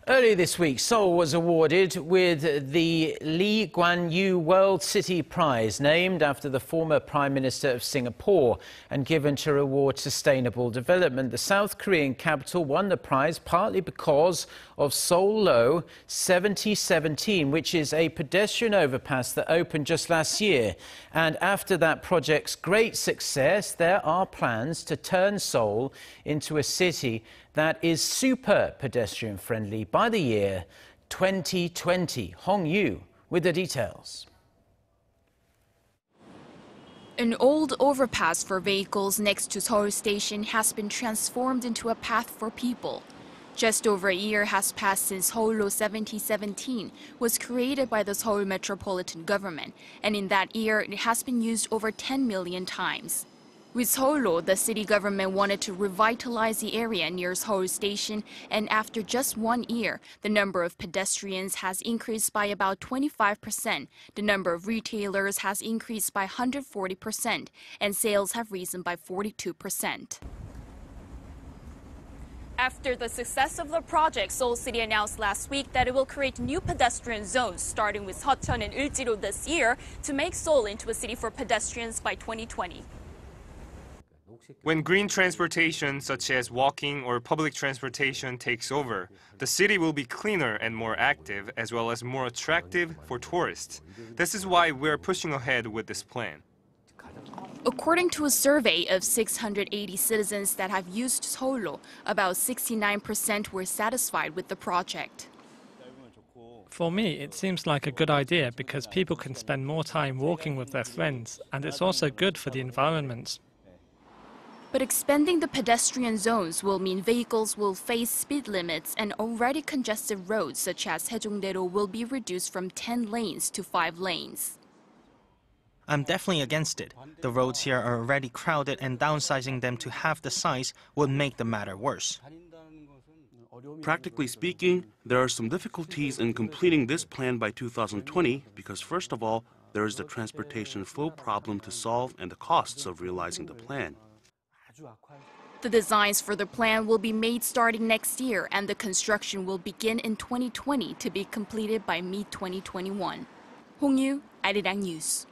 Earlier this week, Seoul was awarded with the Lee Kuan Yew World City Prize, named after the former Prime Minister of Singapore and given to reward sustainable development. The South Korean capital won the prize partly because of Seoullo 7017, which is a pedestrian overpass that opened just last year. And after that project's great success, there are plans to turn Seoul into a city that is super pedestrian-friendly by the year 2020. Hong Yu with the details. An old overpass for vehicles next to Seoul Station has been transformed into a path for people. Just over a year has passed since Seoullo 7017 was created by the Seoul Metropolitan Government, and in that year it has been used over 10 million times. With Seoullo, the city government wanted to revitalize the area near Seoul Station, and after just 1 year, the number of pedestrians has increased by about 25%, the number of retailers has increased by 140%, and sales have risen by 42%. After the success of the project, Seoul City announced last week that it will create new pedestrian zones, starting with Seocheon and Ilji로 this year, to make Seoul into a city for pedestrians by 2020. When green transportation, such as walking or public transportation, takes over, the city will be cleaner and more active, as well as more attractive for tourists. This is why we're pushing ahead with this plan. According to a survey of 680 citizens that have used Seoullo, about 69% were satisfied with the project. For me, it seems like a good idea because people can spend more time walking with their friends, and it's also good for the environment. But expanding the pedestrian zones will mean vehicles will face speed limits, and already congested roads such as Haejongdae-ro will be reduced from 10 lanes to 5 lanes. I'm definitely against it. The roads here are already crowded, and downsizing them to half the size would make the matter worse. Practically speaking, there are some difficulties in completing this plan by 2020 because, first of all, there is the transportation flow problem to solve and the costs of realizing the plan. The designs for the plan will be made starting next year, and the construction will begin in 2020 to be completed by mid-2021. Hong Yu, Arirang News.